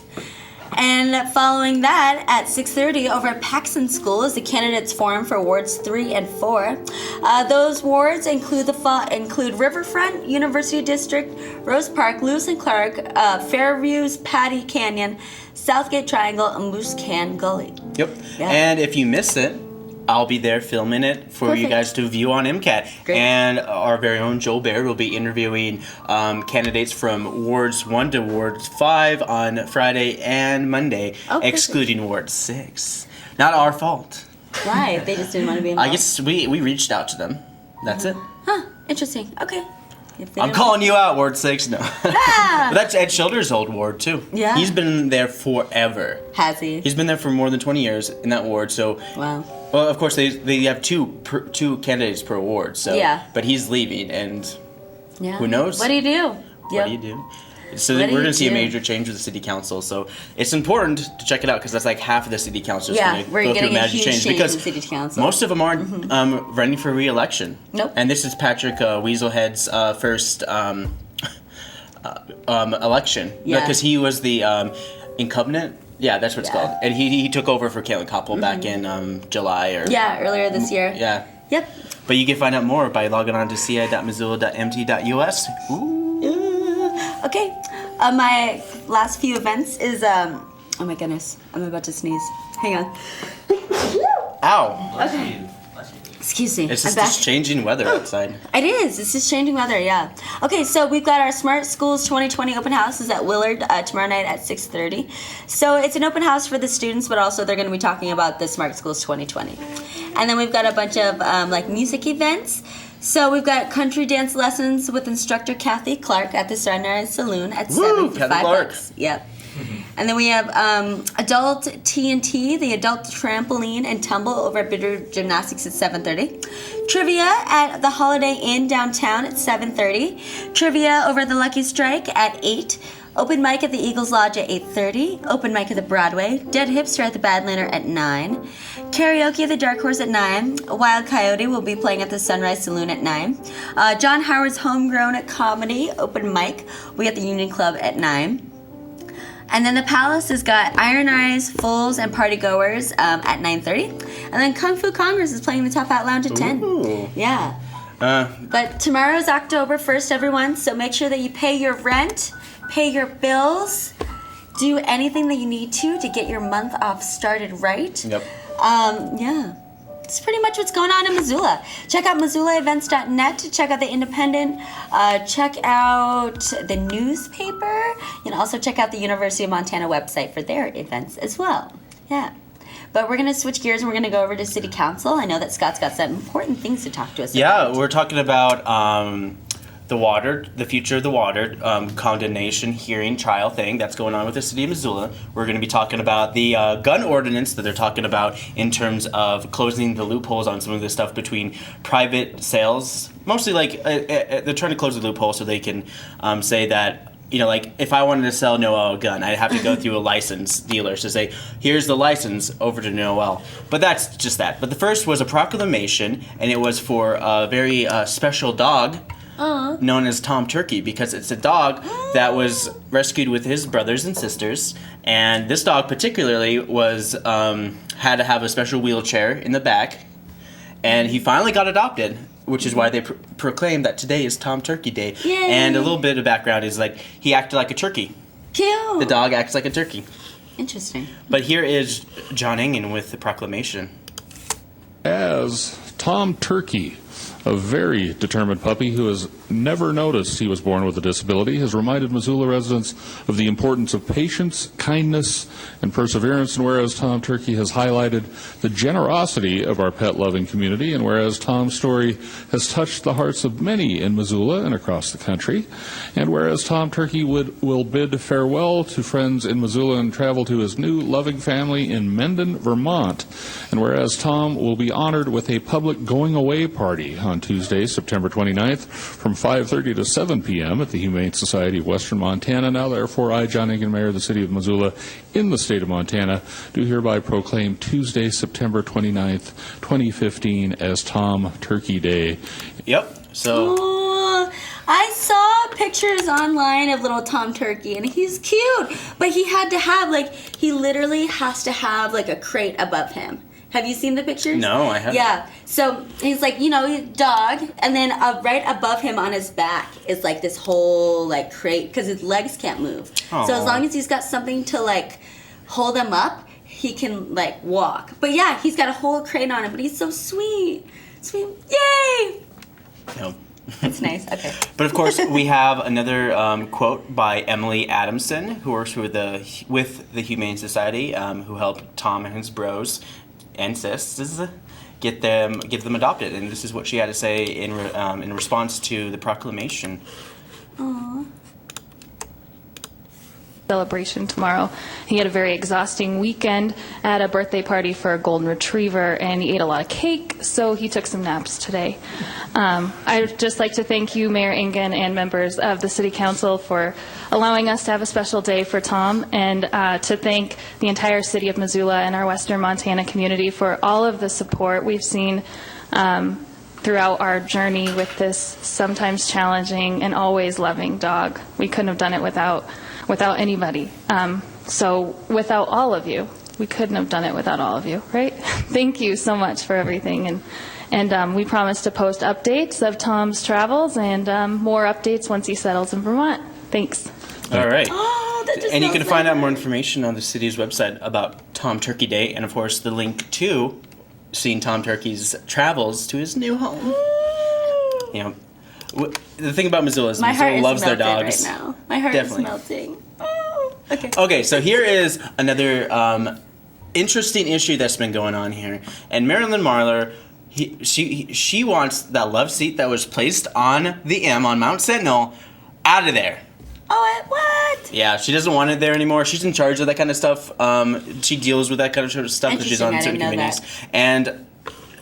And following that, at 6:30, over at Paxson School is the Candidates Forum for Wards 3 and 4. Those wards include Riverfront, University District, Rose Park, Lewis and Clark, Fairview's Patty Canyon, Southgate Triangle, and Moose Can Gully. Yep. Yeah. And if you miss it, I'll be there filming it for you guys to view on MCAT. Great. And our very own Joel Baird will be interviewing candidates from Wards 1 to Wards 5 on Friday and Monday, excluding Ward 6. Not our fault. Why? They just didn't want to be involved? I guess we reached out to them. That's it. Huh. Interesting. Okay. I'm calling you out, Ward 6. No. But that's Ed Schilder's old ward, too. Yeah. He's been there forever. Has he? He's been there for more than 20 years in that ward, so... Wow. Well, of course, they have two candidates per ward, so... Yeah. But he's leaving, and who knows? What do you do? What do you do? So we're going to see a major change with the city council, so it's important to check it out, because that's like half of the city council is going to go through a major change, because in city council. most of them aren't running for re-election. Nope. And this is Patrick Weaselhead's first election, because he was the incumbent. Yeah, that's what it's called. And he took over for Caitlin Koppel back in July. Earlier this year. Yeah. Yep. But you can find out more by logging on to ci.missoula.mt.us. Ooh. Okay. My last few events is, oh my goodness, I'm about to sneeze. Hang on. Ow. Okay. Excuse me. It's just changing weather outside. It is. It's just changing weather, yeah. Okay, so we've got our Smart Schools 2020 open house is at Willard tomorrow night at 6:30. So it's an open house for the students, but also they're going to be talking about the Smart Schools 2020. And then we've got a bunch of music events. So we've got country dance lessons with instructor Kathy Clark at the Sunrise Saloon at 7 for $5. Yep. And then we have adult T&T, the adult trampoline and tumble over at Bitter Gymnastics at 7:30. Trivia at the Holiday Inn downtown at 7:30. Trivia over at the Lucky Strike at 8. Open mic at the Eagles Lodge at 8:30. Open mic at the Broadway. Dead Hipster at the Badlander at 9. Karaoke at the Dark Horse at 9. Wild Coyote will be playing at the Sunrise Saloon at 9. John Howard's Homegrown at Comedy. Open mic. We at the Union Club at 9. And then the Palace has got Iron Eyes, Fools, and Party Goers at 9:30. And then Kung Fu Congress is playing the Top Hat Lounge at 10. Ooh. Yeah. But tomorrow's October 1st, everyone, so make sure that you pay your rent, pay your bills, do anything that you need to get your month off started right. Yep. Yeah. It's pretty much what's going on in Missoula. Check out MissoulaEvents.net to check out the Independent. Check out the newspaper. You can also check out the University of Montana website for their events as well. Yeah. But we're going to switch gears and we're going to go over to City Council. I know that Scott's got some important things to talk to us about. Yeah, we're talking about the future of the water, condemnation hearing trial thing that's going on with the city of Missoula. We're going to be talking about the gun ordinance that they're talking about in terms of closing the loopholes on some of this stuff between private sales. Mostly like they're trying to close the loophole so they can say that, you know, like if I wanted to sell Noelle a gun, I'd have to go through a licensed dealer to say, here's the license over to Noelle. But that's just that. But the first was a proclamation, and it was for a very special dog known as Tom Turkey, because it's a dog that was rescued with his brothers and sisters, and this dog particularly was had to have a special wheelchair in the back, and he finally got adopted, which is why they proclaimed that today is Tom Turkey Day. Yay. And a little bit of background is like he acted like a turkey. Cute. The dog acts like a turkey. Interesting. But here is John Engen with the proclamation. As Tom Turkey, a very determined puppy who has never noticed he was born with a disability, has reminded Missoula residents of the importance of patience, kindness, and perseverance. And whereas Tom Turkey has highlighted the generosity of our pet-loving community, and whereas Tom's story has touched the hearts of many in Missoula and across the country, and whereas Tom Turkey will bid farewell to friends in Missoula and travel to his new loving family in Mendon, Vermont, and whereas Tom will be honored with a public going-away party on Tuesday, September 29th, from 5:30 to 7 p.m. at the Humane Society of Western Montana. Now, therefore, I, John Engen, Mayor of the City of Missoula, in the state of Montana, do hereby proclaim Tuesday, September 29th, 2015, as Tom Turkey Day. Yep. So. Ooh, I saw pictures online of little Tom Turkey, and he's cute. But he literally has to have like a crate above him. Have you seen the pictures? No, I haven't. Yeah. So he's like, he's a dog, and then right above him on his back is like this whole like crate because his legs can't move. Aww. So as long as he's got something to like hold him up, he can like walk. But yeah, he's got a whole crate on him, but he's so sweet. Sweet. Yay! No. It's nice. Okay. But of course, we have another quote by Emily Adamson, who works with the Humane Society, who helped Tom and his bros and sis get them adopted, and this is what she had to say in response to the proclamation. Aww. Celebration tomorrow. He had a very exhausting weekend at a birthday party for a golden retriever, and he ate a lot of cake, so he took some naps today. I'd just like to thank you, Mayor Engen, and members of the City Council for allowing us to have a special day for Tom, and to thank the entire city of Missoula and our Western Montana community for all of the support we've seen throughout our journey with this sometimes challenging and always loving dog. We couldn't have done it without anybody. So without all of you, we couldn't have done it without all of you, right? Thank you so much for everything. And we promise to post updates of Tom's travels and more updates once he settles in Vermont. Thanks. All right. Oh, that just and you can smells find like out more information on the city's website about Tom Turkey Day, and of course the link to seeing Tom Turkey's travels to his new home. You know, the thing about Missoula is Missoula loves their dogs. Right now. My heart Definitely. is melting. Oh, okay. Okay, so here is another interesting issue that's been going on here. And Marilyn Marler, she wants that love seat that was placed on the M on Mount Sentinel out of there. Oh, what? Yeah, she doesn't want it there anymore. She's in charge of that kind of stuff. She deals with that kind of stuff because she's on certain committees. And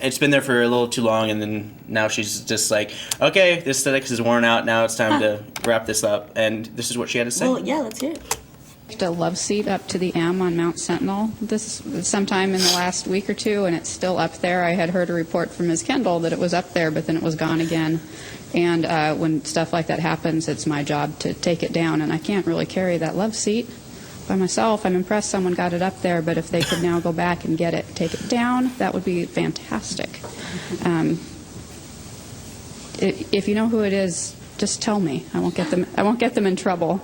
it's been there for a little too long, and then now she's just like, okay, this aesthetics is worn out. Now it's time to wrap this up. And this is what she had to say. Well, yeah, let's hear it. A love seat up to the M on Mount Sentinel this sometime in the last week or two, and it's still up there. I had heard a report from Ms. Kendall that it was up there, but then it was gone again. And when stuff like that happens, it's my job to take it down, and I can't really carry that love seat by myself. I'm impressed someone got it up there, but if they could now go back and take it down, that would be fantastic. If you know who it is, just tell me. I won't get them in trouble.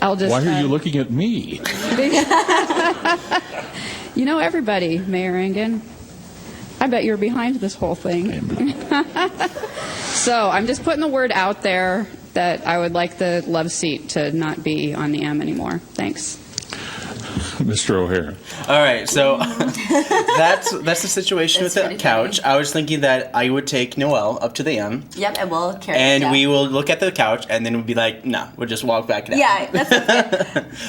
I'll just. Why are you looking at me? You know everybody, Mayor Engen. I bet you're behind this whole thing. So I'm just putting the word out there that I would like the love seat to not be on the M anymore. Thanks. Mr. O'Hara. All right, so that's the situation with the couch. Funny. I was thinking that I would take Noelle up to the M. Yep, and we'll carry it and down. we will look at the couch, and then we'll be like, no, we'll just walk back down. Yeah, that's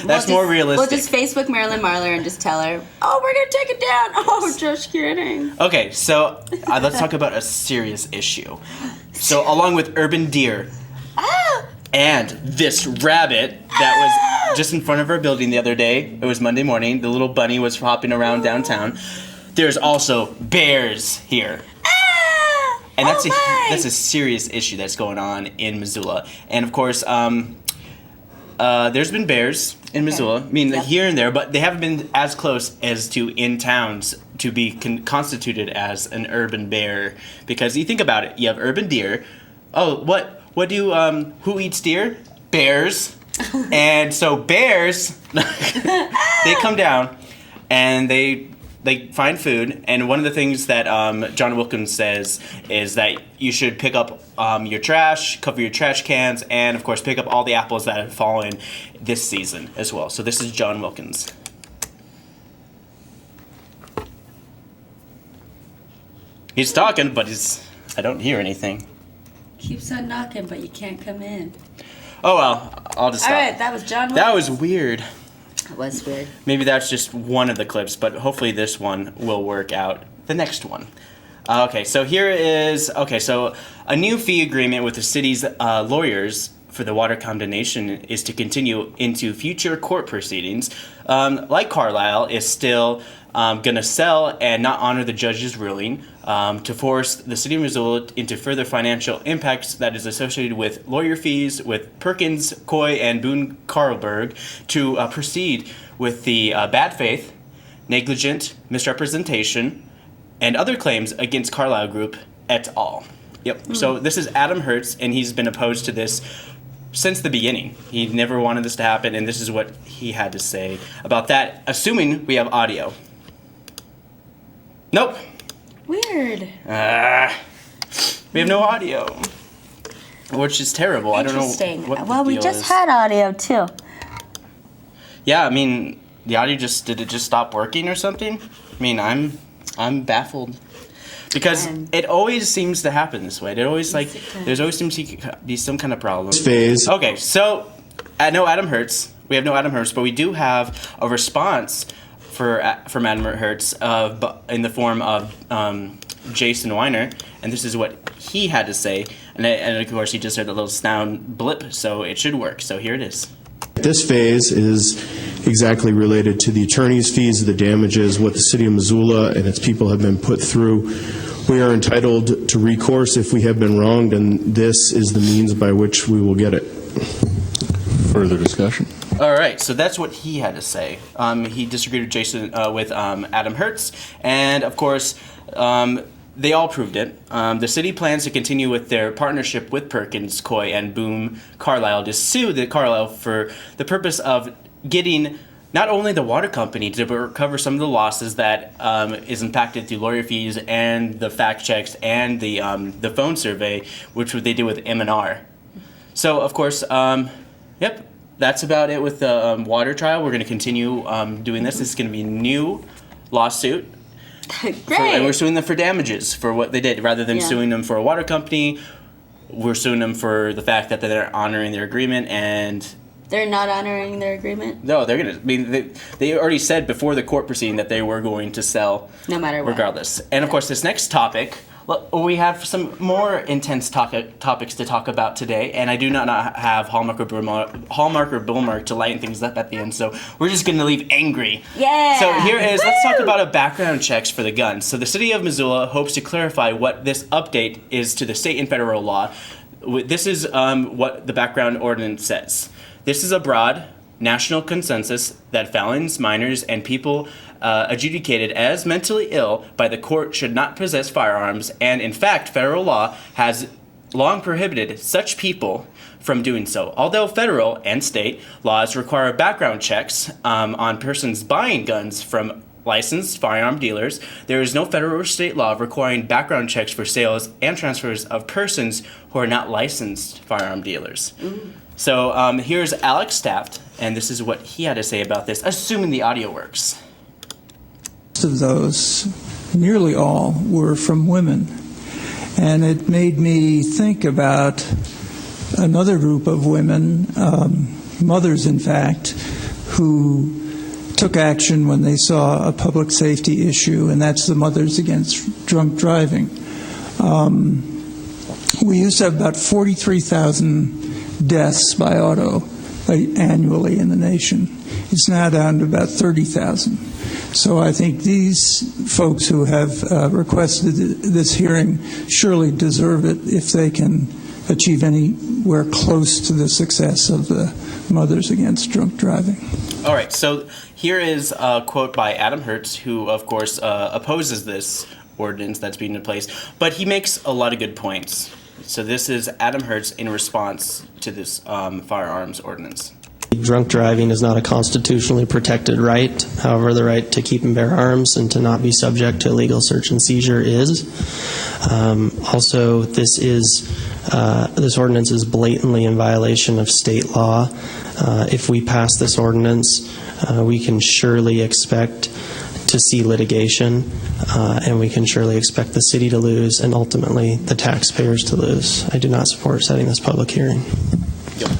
that's more realistic. We'll just Facebook Marilyn Marler and just tell her, oh, we're gonna take it down. Oh, just kidding. Okay, so let's talk about a serious issue. So along with urban deer. And this rabbit that was just in front of our building the other day. It was Monday morning. The little bunny was hopping around downtown. There's also bears here. And that's a serious issue that's going on in Missoula. And of course, there's been bears in Missoula. I mean, here and there, but they haven't been as close as to in towns to be constituted as an urban bear. Because you think about it, you have urban deer. Oh, what do who eats deer? Bears. And so bears, they come down and they find food. And one of the things that John Wilkins says is that you should pick up your trash, cover your trash cans, and of course pick up all the apples that have fallen this season as well. So this is John Wilkins. He's talking, but I don't hear anything. Keeps on knocking, but you can't come in. Oh well, I'll just stop. All right, that was John Wilkins. That was weird. It was weird. Maybe that's just one of the clips, but hopefully this one will work out. The next one. Okay, so here is... Okay, so a new fee agreement with the city's lawyers for the water condemnation is to continue into future court proceedings. Like Carlisle is still going to sell and not honor the judge's ruling to force the city of Missoula into further financial impacts that is associated with lawyer fees with Perkins, Coy, and Boone Carlberg to proceed with the bad faith, negligent misrepresentation, and other claims against Carlisle Group et al. Yep. So this is Adam Hertz, and he's been opposed to this since the beginning. He never wanted this to happen, and this is what he had to say about that, assuming we have audio. Nope. Weird. We have no audio, which is terrible. I don't know what the we deal just is. had audio too. Yeah, I mean, the audio did it just stop working or something? I mean, I'm baffled. Because it always seems to happen this way. It always there's always seems to be some kind of problem. Okay, so we have no Adam Hertz, but we do have a response from Adam Hertz in the form of Jason Weiner, and this is what he had to say. And of course, he just heard a little sound blip, so it should work. So here it is. This phase is exactly related to the attorney's fees, the damages, what the city of Missoula and its people have been put through. We are entitled to recourse if we have been wronged, and this is the means by which we will get it. Further discussion? All right, so that's what he had to say. He disagreed with Jason, with Adam Hertz, and of course, they all proved it. The city plans to continue with their partnership with Perkins, Coy, and Boone Carlisle to sue the Carlisle for the purpose of getting not only the water company to recover some of the losses that is impacted through lawyer fees and the fact checks and the phone survey, which they did with M&R. So, of course, yep, that's about it with the water trial. We're going to continue doing this. This is going to be a new lawsuit. Great. And we're suing them for damages for what they did. Rather than suing them for a water company, we're suing them for the fact that they're honoring their agreement and... They're not honoring their agreement? No, they're going to... I mean, they already said before the court proceeding that they were going to sell... No matter what. Regardless. And of course, this next topic... We have some more intense topics to talk about today, and I do not have Hallmark or Bullmark to lighten things up at the end, so we're just going to leave angry. Yeah! So let's talk about a background checks for the guns. So the city of Missoula hopes to clarify what this update is to the state and federal law. This is what the background ordinance says. This is a broad national consensus that felons, minors, and people adjudicated as mentally ill by the court should not possess firearms, and in fact, federal law has long prohibited such people from doing so. Although federal and state laws require background checks on persons buying guns from licensed firearm dealers, there is no federal or state law requiring background checks for sales and transfers of persons who are not licensed firearm dealers. So here's Alex Taft, and this is what he had to say about this, assuming the audio works. Most of those, nearly all, were from women. And it made me think about another group of women, mothers in fact, who took action when they saw a public safety issue, and that's the Mothers Against Drunk Driving. We used to have about 43,000 deaths by auto annually in the nation. It's now down to about 30,000. So I think these folks who have requested this hearing surely deserve it if they can achieve anywhere close to the success of the Mothers Against Drunk Driving. All right, so here is a quote by Adam Hertz, who, of course, opposes this ordinance that's being in place, but he makes a lot of good points. So this is Adam Hertz in response to this firearms ordinance. Drunk driving is not a constitutionally protected right. However, the right to keep and bear arms and to not be subject to illegal search and seizure is. Also, this ordinance is blatantly in violation of state law. If we pass this ordinance, we can surely expect to see litigation, and we can surely expect the city to lose and ultimately the taxpayers to lose. I do not support setting this public hearing. Yep.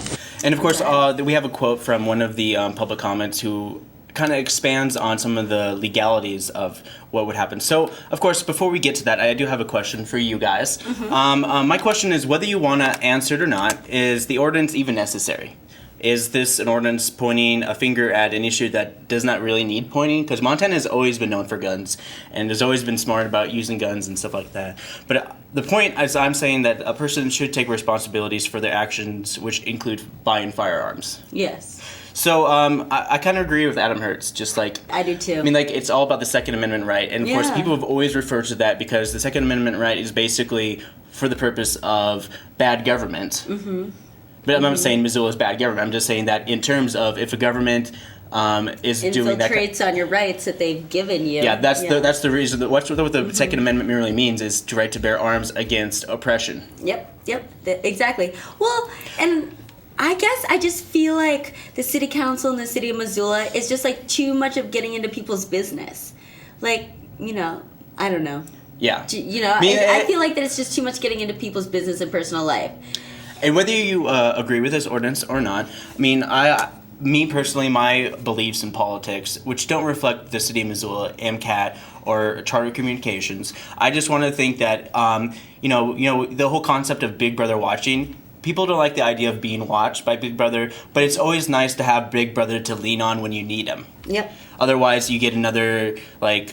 And of course, we have a quote from one of the public comments who kind of expands on some of the legalities of what would happen. So, of course, before we get to that, I do have a question for you guys. My question is, whether you want to answer it or not, is the ordinance even necessary? Is this an ordinance pointing a finger at an issue that does not really need pointing? Because Montana has always been known for guns and has always been smart about using guns and stuff like that. But the point is, I'm saying that a person should take responsibilities for their actions, which include buying firearms. Yes. So I kind of agree with Adam Hertz, just like... I do too. I mean, like, it's all about the Second Amendment right. And of course, people have always referred to that because the Second Amendment right is basically for the purpose of bad government. But I'm not saying Missoula is bad government. I'm just saying that in terms of if a government is doing that... Infiltrates on your rights that they've given you. Yeah, that's the reason. What the Second Amendment merely means is to right to bear arms against oppression. Yep, exactly. Well, and I guess I just feel like the city council in the city of Missoula is just like too much of getting into people's business. Like, I don't know. Yeah. I feel like that it's just too much getting into people's business and personal life. And whether you agree with this ordinance or not, I mean, me personally, my beliefs in politics, which don't reflect the city of Missoula, MCAT, or Charter Communications, I just want to think that, the whole concept of Big Brother watching, people don't like the idea of being watched by Big Brother, but it's always nice to have Big Brother to lean on when you need him. Yep. Otherwise, you get another, I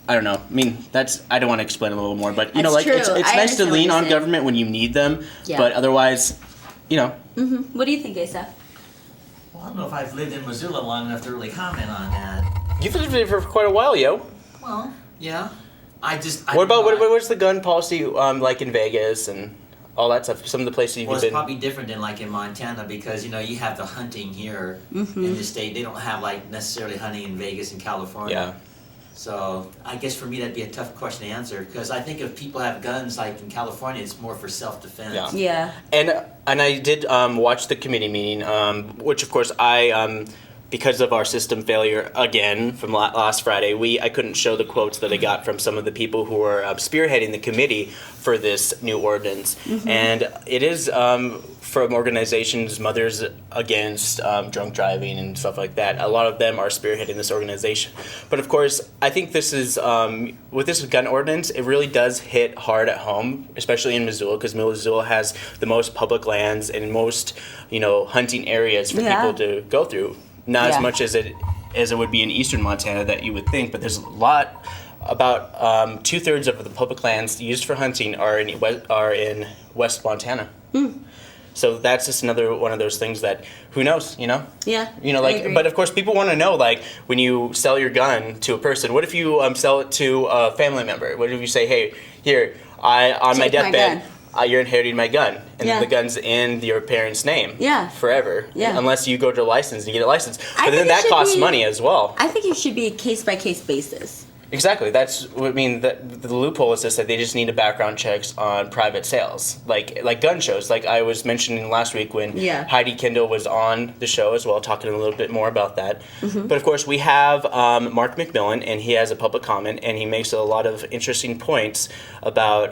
don't know. I mean, I don't want to explain a little more, but true. It's nice to lean on government when you need them, but otherwise, What do you think, Asaph? Well, I don't know if I've lived in Missoula long enough to really comment on that. You've lived there for quite a while, yo. Well, yeah. What's the gun policy like in Vegas and all that stuff? Some of the places you've been. Well, it's probably different than like in Montana because you have the hunting here in the state. They don't have necessarily hunting in Vegas and California. Yeah. So I guess for me that'd be a tough question to answer because I think if people have guns like in California, it's more for self-defense. Yeah. And I did watch the committee meeting, which of course I because of our system failure again from last Friday, I couldn't show the quotes that I got from some of the people who were spearheading the committee for this new ordinance. And it is from organizations, Mothers Against Drunk Driving and stuff like that. A lot of them are spearheading this organization. But of course, I think this is, with this gun ordinance, it really does hit hard at home, especially in Missoula, because Missoula has the most public lands and most, hunting areas for people to go through. Not as much as it would be in eastern Montana that you would think, but there's a lot. About 2/3 of the public lands used for hunting are in West Montana. So that's just another one of those things that, who knows, Yeah. But of course people want to know, like, when you sell your gun to a person, what if you sell it to a family member? What if you say, hey, here, on my deathbed, you're inheriting my gun, and then the gun's in your parents' name forever, unless you go to a license and get a license. But then that costs money as well. I think it should be a case-by-case basis. Exactly. That's what I mean. The loophole is just that they just need a background checks on private sales, like gun shows. Like I was mentioning last week when Heidi Kendall was on the show as well, talking a little bit more about that. But of course, we have Mark McMillan, and he has a public comment, and he makes a lot of interesting points about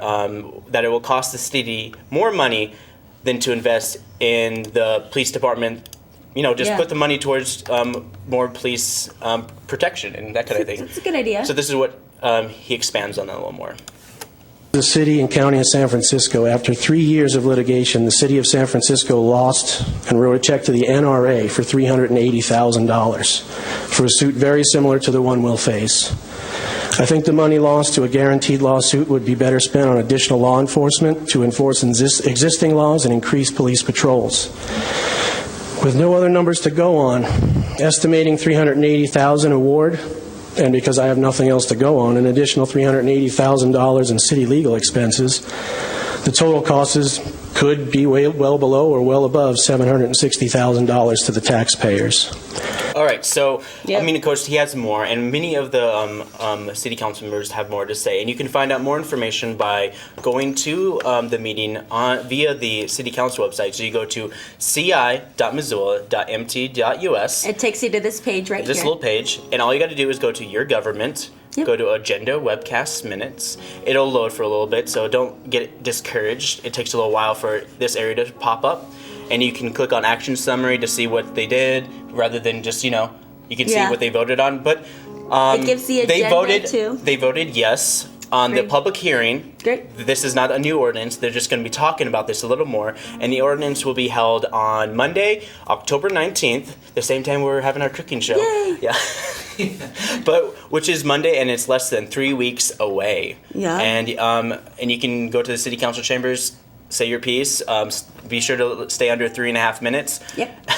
that it will cost the city more money than to invest in the police department. Just put the money towards more police protection and that kind of thing. That's a good idea. So this is what he expands on that a little more. The city and county of San Francisco, after 3 years of litigation, the city of San Francisco lost and wrote a check to the NRA for $380,000 for a suit very similar to the one we'll face. I think the money lost to a guaranteed lawsuit would be better spent on additional law enforcement to enforce existing laws and increase police patrols. With no other numbers to go on, estimating $380,000 award, and because I have nothing else to go on, an additional $380,000 in city legal expenses, the total costs could be well below or well above $760,000 to the taxpayers. All right, so, I mean, of course, he has more, and many of the city council members have more to say. And you can find out more information by going to the meeting via the city council website. So you go to ci.missoula.mt.us. It takes you to this page right here. This little page, and all you got to do is go to your government, go to agenda, webcasts, minutes. It'll load for a little bit, so don't get discouraged. It takes a little while for this area to pop up. And you can click on action summary to see what they did, rather than just, you can see what they voted on. But it gives the agenda too. They voted yes on the public hearing. Great. This is not a new ordinance. They're just going to be talking about this a little more. And the ordinance will be held on Monday, October 19th, the same time we're having our cooking show. Yay. Yeah. Which is Monday, and it's less than 3 weeks away. Yeah. And you can go to the city council chambers, say your piece. Be sure to stay under 3.5 minutes. Yep.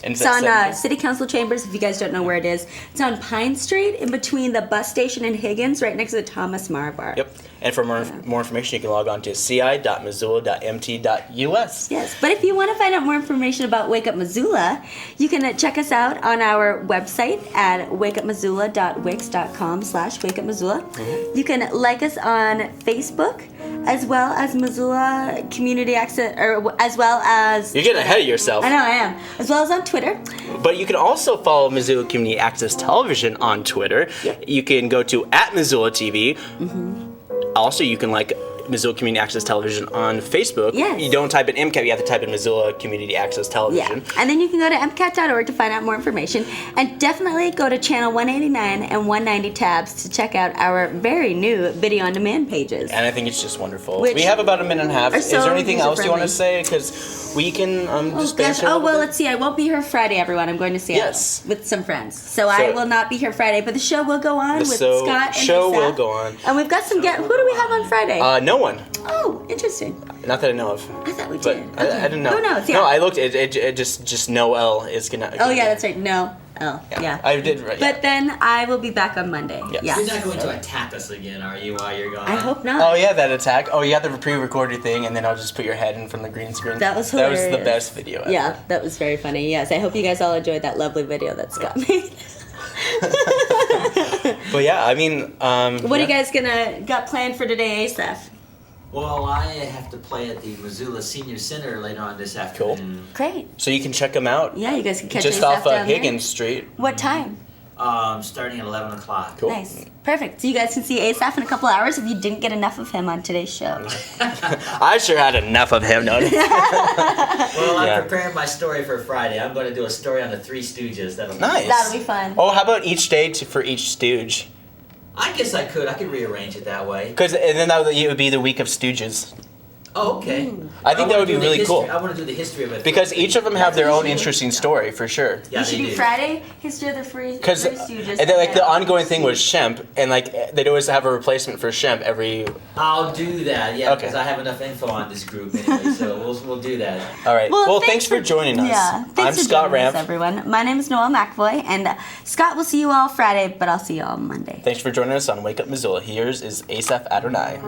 It's on City Council Chambers, if you guys don't know where it is. It's on Pine Street, in between the bus station and Higgins, right next to the Thomas Mara Bar. Yep. And for more information, you can log on to ci.missoula.mt.us. Yes, but if you want to find out more information about Wake Up Missoula, you can check us out on our website at wakeupmissoula.wix.com/wakeupmissoula. You can like us on Facebook, as well as Missoula Community Access, or as well as... You're getting ahead of yourself. I know, I am. As well as on Twitter. But you can also follow Missoula Community Access Television on Twitter. Yep. You can go to @MissoulaTV. Also, you can like Missoula Community Access Television on Facebook. Yes. You don't type in MCAT, you have to type in Missoula Community Access Television. Yeah. And then you can go to MCAT.org to find out more information. And definitely go to channel 189 and 190 tabs to check out our very new video on demand pages. And I think it's just wonderful. We have about a minute and a half. Is there anything else you want to say? Because we can just banter a little bit. Let's see. I won't be here Friday, everyone. I'm going to Seattle with some friends. So I will not be here Friday, but the show will go on with Scott and The show Asaph. will go on. And we've got some guests. Who do we have on Friday? No one. Oh, interesting. Not that I know of. I thought we did. But I didn't know. Who knows? Yeah. No, I looked. It just Noelle is gonna. Oh yeah, that's right. No. Oh yeah. I did. Right. But then I will be back on Monday. Yes. Yeah. You're not going to attack us again, are you, while you're gone? I hope not. Oh yeah, that attack. Oh, you have the pre-recorded thing, and then I'll just put your head in front of the green screen. That was hilarious. That was the best video ever. Yeah, that was very funny. Yes, I hope you guys all enjoyed that lovely video that Scott made. But yeah, I mean, what are you guys got planned for today, Asaph? Well, I have to play at the Missoula Senior Center later on this afternoon. Great. So you can check them out. Yeah, you guys can catch just Asaph off down Higgins Street. What time? Starting at 11 o'clock. Cool. Nice. Perfect. So you guys can see Asaph in a couple hours if you didn't get enough of him on today's show. I sure had enough of him. No. Well, I'm preparing my story for Friday. I'm going to do a story on the Three Stooges. That'll be fun. Oh, how about each day for each stooge? I guess I could. I could rearrange it that way. And then it would be the week of stooges. Oh, okay. I think that would be wanna do the really cool. history- I want to do the history of it. Because each of them have their own interesting story, for sure. Yeah, You should they do do. Friday history of the free. Because the ongoing thing was Shemp, and like they'd always have a replacement for Shemp every. I'll do that, yeah, Okay. because I have enough info on this group anyway, so we'll do that. All right. Well, thanks for joining us. Yeah, I'm thanks for Scott joining us, Ramp. everyone. My name is Noelle McAvoy, and Scott will see you all Friday, but I'll see you all Monday. Thanks for joining us on Wake Up Missoula. Here's is Asaph Adonai.